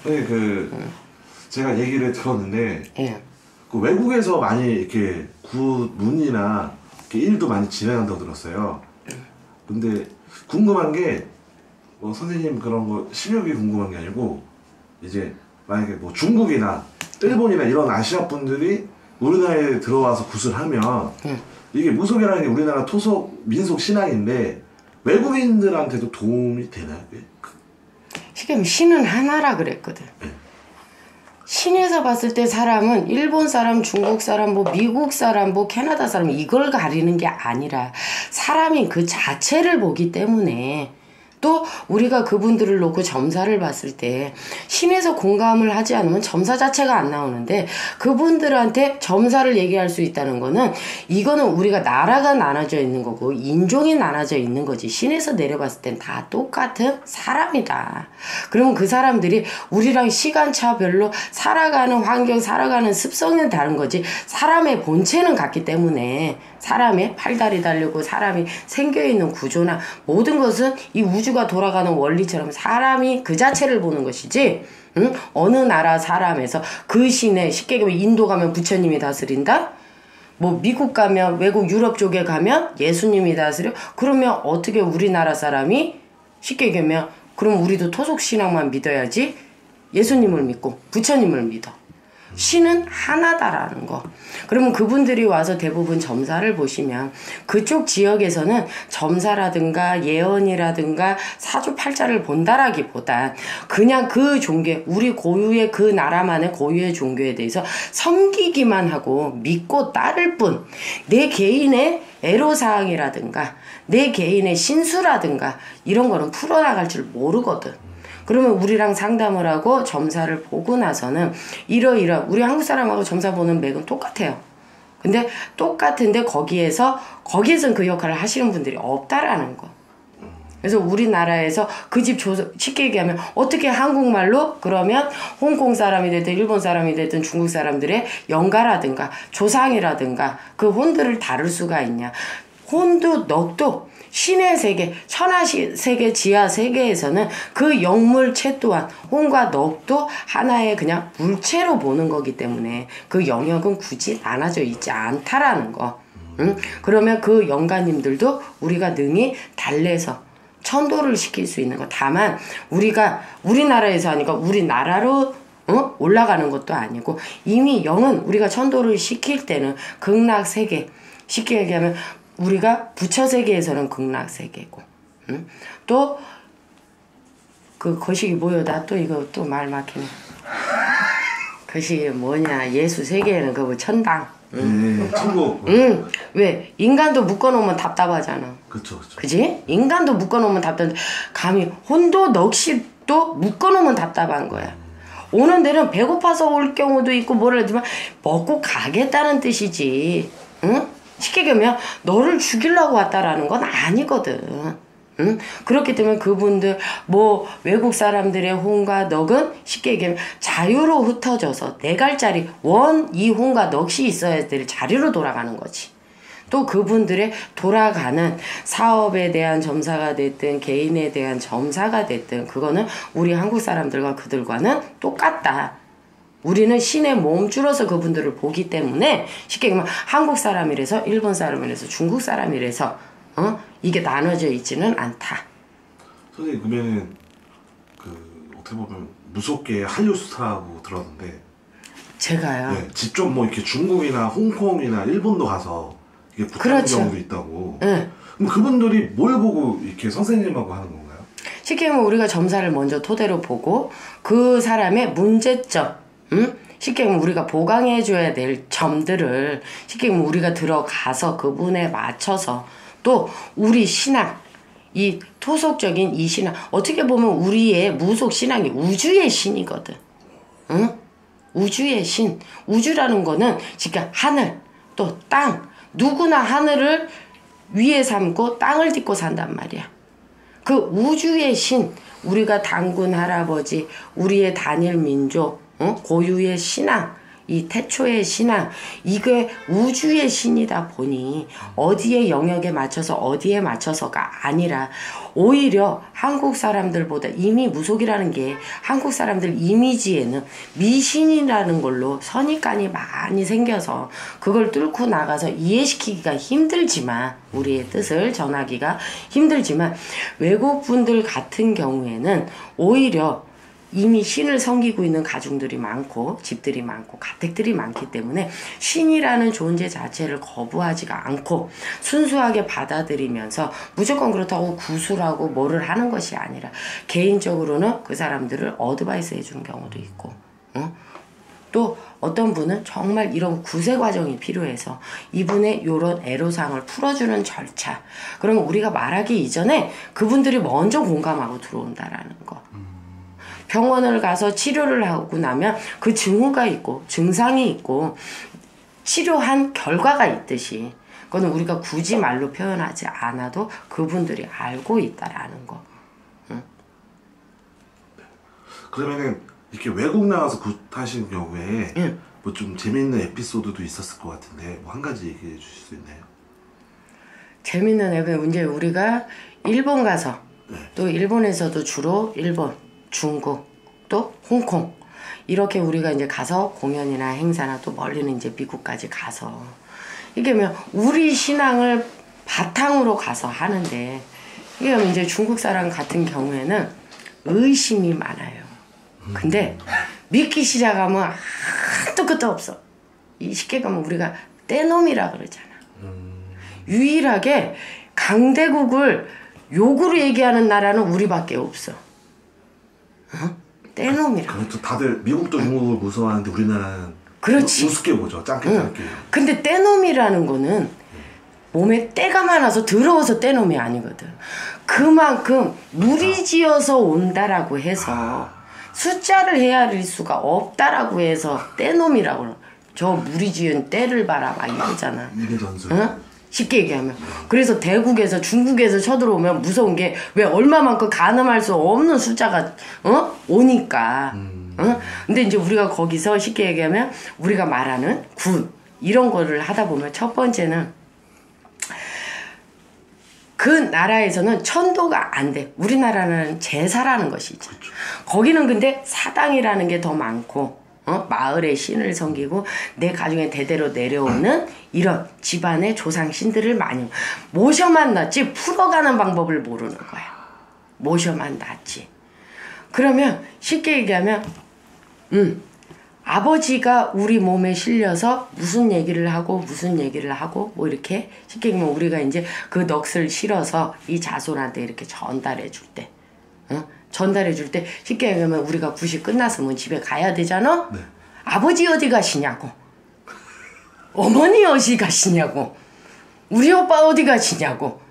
네, 제가 얘기를 들었는데, 예. 그 외국에서 많이 이렇게 문이나 이렇게 일도 많이 진행한다고 들었어요. 근데 궁금한 게, 선생님 그런 거 실력이 궁금한 게 아니고, 이제 만약에 뭐 중국이나 일본이나 이런 아시아 분들이 우리나라에 들어와서 굿을 하면, 이게 무속이라는 게 우리나라 토속 민속 신앙인데, 외국인들한테도 도움이 되나요? 지금 신은 하나라 그랬거든. 네. 신에서 봤을 때 사람은 일본 사람, 중국 사람, 뭐 미국 사람, 뭐 캐나다 사람 이걸 가리는 게 아니라 사람인 그 자체를 보기 때문에 또 우리가 그분들을 놓고 점사를 봤을 때 신에서 공감을 하지 않으면 점사 자체가 안 나오는데 그분들한테 점사를 얘기할 수 있다는 거는 이거는 우리가 나라가 나눠져 있는 거고 인종이 나눠져 있는 거지 신에서 내려봤을 땐 다 똑같은 사람이다. 그러면 그 사람들이 우리랑 시간차별로 살아가는 환경, 살아가는 습성은 다른 거지 사람의 본체는 같기 때문에 사람의 팔다리 달리고 사람이 생겨있는 구조나 모든 것은 이 우주가 돌아가는 원리처럼 사람이 그 자체를 보는 것이지 응? 어느 나라 사람에서 그 신에 쉽게 얘기하면 인도 가면 부처님이 다스린다? 뭐 미국 가면 외국 유럽 쪽에 가면 예수님이 다스려? 그러면 어떻게 우리나라 사람이 쉽게 얘기하면 그럼 우리도 토속신앙만 믿어야지 예수님을 믿고 부처님을 믿어. 신은 하나다라는 거. 그러면 그분들이 와서 대부분 점사를 보시면 그쪽 지역에서는 점사라든가 예언이라든가 사주팔자를 본다라기보단 그냥 그 종교, 우리 고유의 그 나라만의 고유의 종교에 대해서 섬기기만 하고 믿고 따를 뿐 내 개인의 애로사항이라든가 내 개인의 신수라든가 이런 거는 풀어나갈 줄 모르거든. 그러면 우리랑 상담을 하고 점사를 보고 나서는 이러이러 우리 한국 사람하고 점사 보는 맥은 똑같아요. 근데 똑같은데 거기에선 그 역할을 하시는 분들이 없다라는 거. 그래서 우리나라에서 그 집 쉽게 얘기하면 어떻게 한국말로 그러면 홍콩 사람이 됐든 일본 사람이 됐든 중국 사람들의 영가라든가 조상이라든가 그 혼들을 다룰 수가 있냐. 혼도 넋도 신의 세계, 천하 세계, 지하 세계에서는 그 영물체 또한 혼과 넋도 하나의 그냥 물체로 보는 거기 때문에 그 영역은 굳이 나눠져 있지 않다라는 거. 응? 그러면 그 영가님들도 우리가 능히 달래서 천도를 시킬 수 있는 거. 다만 우리가 우리나라에서 하니까 우리나라로 올라가는 것도 아니고 이미 영은 우리가 천도를 시킬 때는 극락세계 쉽게 얘기하면 우리가 부처세계에서는 극락세계고, 응? 또, 거식이 뭐요? 나 또 이거 또 말 막히네. 거식이 뭐냐, 예수세계에는 그거 천당. 응? 천국. 응. 왜? 인간도 묶어놓으면 답답하잖아. 그쵸. 그지? 인간도 묶어놓으면 답답한데, 감히 혼도 넋이도 묶어놓으면 답답한 거야. 오는 데는 배고파서 올 경우도 있고, 뭐라 하지만, 먹고 가겠다는 뜻이지. 응? 쉽게 얘기하면 너를 죽이려고 왔다라는 건 아니거든. 응? 그렇기 때문에 그분들 뭐 외국 사람들의 혼과 넋은 쉽게 얘기하면 자유로 흩어져서 네 갈짜리 이 혼과 넋이 있어야 될 자리로 돌아가는 거지. 또 그분들의 돌아가는 사업에 대한 점사가 됐든 개인에 대한 점사가 됐든 그거는 우리 한국 사람들과 그들과는 똑같다. 우리는 신의 몸주로서 그분들을 보기 때문에 쉽게 얘기하면 한국 사람이라서 일본 사람이라서 중국 사람이라서 이게 나눠져 있지는 않다. 선생님 그러면은 어떻게 보면 무섭게 한류 스타라고 들었는데 제가요. 네, 직접 뭐 이렇게 중국이나 홍콩이나 일본도 가서 이게 붙는 경우도 있다고. 네. 그럼 그분들이 뭘 보고 이렇게 선생님하고 하는 건가요? 쉽게 얘기하면 우리가 점사를 먼저 토대로 보고 그 사람의 문제점 쉽게 얘기하면 우리가 보강해줘야 될 점들을 쉽게 얘기하면 우리가 들어가서 그분에 맞춰서 또 우리 신앙 이 토속적인 이 신앙 어떻게 보면 우리의 무속 신앙이 우주의 신이거든. 응? 우주의 신. 우주라는 거는 그러니까 하늘 또 땅 누구나 하늘을 위에 삼고 땅을 딛고 산단 말이야. 그 우주의 신 우리가 당군 할아버지 우리의 단일 민족 고유의 신앙 이 태초의 신앙, 이게 우주의 신이다 보니 어디에 영역에 맞춰서 어디에 맞춰서가 아니라 오히려 한국 사람들보다 이미 무속이라는 게 한국 사람들 이미지에는 미신이라는 걸로 선입관이 많이 생겨서 그걸 뚫고 나가서 이해시키기가 힘들지만, 우리의 뜻을 전하기가 힘들지만, 외국 분들 같은 경우에는 오히려 이미 신을 섬기고 있는 가중들이 많고 집들이 많고 가택들이 많기 때문에 신이라는 존재 자체를 거부하지가 않고 순수하게 받아들이면서 무조건 그렇다고 구술하고 뭐를 하는 것이 아니라 개인적으로는 그 사람들을 어드바이스 해주는 경우도 있고, 또 어떤 분은 정말 이런 구세 과정이 필요해서 이분의 요런 애로사항을 풀어주는 절차, 그러면 우리가 말하기 이전에 그분들이 먼저 공감하고 들어온다라는 거. 병원을 가서 치료를 하고 나면 그 증후가 있고 증상이 있고 치료한 결과가 있듯이, 그거는 우리가 굳이 말로 표현하지 않아도 그분들이 알고 있다라는 거. 응? 그러면은 이렇게 외국 나가서 굿하신 경우에 응. 뭐 좀 재미있는 에피소드도 있었을 것 같은데 뭐 한 가지 얘기해 주실 수 있나요? 재밌는 에피소드, 이제 우리가 일본 가서 또 일본에서도 주로 일본, 중국, 또 홍콩, 이렇게 우리가 이제 가서 공연이나 행사나 또 멀리는 이제 미국까지 가서 이게 뭐 우리 신앙을 바탕으로 가서 하는데, 이게 이제 중국 사람 같은 경우에는 의심이 많아요. 근데 믿기 시작하면 한도 끝도 없어. 이 쉽게 가면 우리가 떼놈이라 그러잖아. 유일하게 강대국을 욕으로 얘기하는 나라는 우리밖에 없어. 떼놈이라. 그렇죠. 다들 미국도 중국을 무서워하는데 우리나라는 그렇지. 우습게 보죠. 짱게. 근데 떼놈이라는 거는 몸에 때가 많아서 더러워서 떼놈이 아니거든. 그만큼 무리지어서 온다라고 해서 숫자를 헤아릴 수가 없다라고 해서 떼놈이라고 그러. 저 무리지은 떼를 봐라 막 이러잖아. 이게 전술. 응? 쉽게 얘기하면. 그래서 대국에서 중국에서 쳐들어오면 무서운 게 왜 얼마만큼 가늠할 수 없는 숫자가 오니까. 근데 이제 우리가 거기서 쉽게 얘기하면 우리가 말하는 굿 이런 거를 하다 보면 첫 번째는 그 나라에서는 천도가 안 돼. 우리나라는 제사라는 것이 있죠. 그렇죠. 거기는 근데 사당이라는 게 더 많고 마을의 신을 섬기고 내 가정에 대대로 내려오는 이런 집안의 조상 신들을 많이 모셔만 놨지 풀어가는 방법을 모르는 거야. 모셔만 놨지. 그러면 쉽게 얘기하면 아버지가 우리 몸에 실려서 무슨 얘기를 하고 뭐 이렇게 쉽게 얘기하면 우리가 이제 그 넋을 실어서 이 자손한테 이렇게 전달해 줄 때, 전달해 줄 때 쉽게 얘기하면 우리가 굿이 끝났으면 집에 가야 되잖아. 네. 아버지 어디 가시냐고, 어머니 어디 가시냐고, 우리 오빠 어디 가시냐고.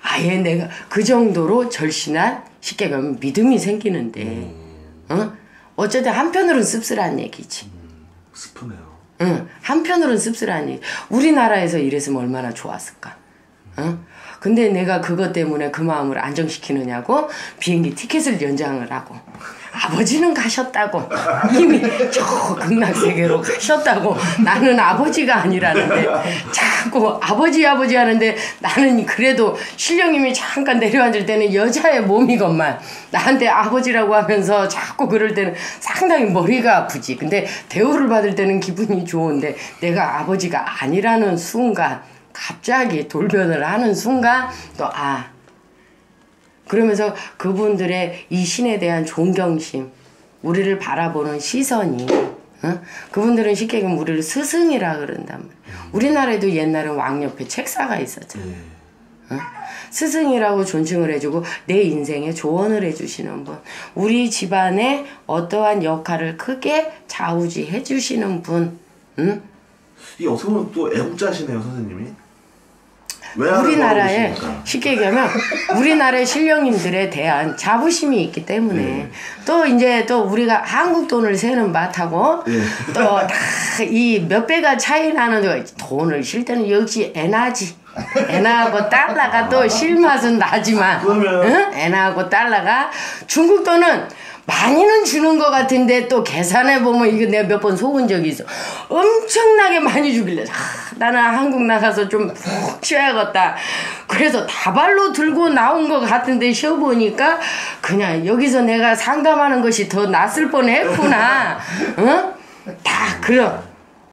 아예 내가 그 정도로 절신한 쉽게 얘기하면 믿음이 생기는데 어쨌든 한편으로는 씁쓸한 얘기지. 슬프네요. 응, 한편으로는 씁쓸한 얘기. 우리나라에서 이랬으면 얼마나 좋았을까. 근데 내가 그것 때문에 그 마음을 안정시키느냐고 비행기 티켓을 연장을 하고, 아버지는 가셨다고, 이미 저 극락세계로 가셨다고, 나는 아버지가 아니라는데 자꾸 아버지 하는데, 나는 그래도 신령님이 잠깐 내려앉을 때는 여자의 몸이건만 나한테 아버지라고 하면서 자꾸 그럴 때는 상당히 머리가 아프지. 근데 대우를 받을 때는 기분이 좋은데 내가 아버지가 아니라는 순간, 갑자기 돌변을 하는 순간 또 그러면서 그분들의 이 신에 대한 존경심, 우리를 바라보는 시선이, 그분들은 쉽게 얘기하면 우리를 스승이라 그런단 말이야. 우리나라에도 옛날엔 왕 옆에 책사가 있었잖아. 스승이라고 존칭을 해주고 내 인생에 조언을 해주시는 분, 우리 집안의 어떠한 역할을 크게 좌우지해 주시는 분. 이게 어떻게 보면 또 애국자시네요, 선생님이. 우리나라에 쉽게 얘기하면 우리나라의 신령님들에 대한 자부심이 있기 때문에 또 이제 또 우리가 한국 돈을 세는 맛하고 또 다 이 몇 배가 차이 나는 돈을 실 때는 역시 엔화하고 달러가 또 실맛은 나지만 엔화하고 달러가, 중국 돈은 많이는 주는 것 같은데 또 계산해보면 이거 내가 몇 번 속은 적이 있어. 엄청나게 많이 주길래 나는 한국 나가서 좀 푹 쉬어야겠다. 그래서 다발로 들고 나온 것 같은데 쉬어보니까 그냥 여기서 내가 상담하는 것이 더 낫을 뻔했구나. 응? 다 그럼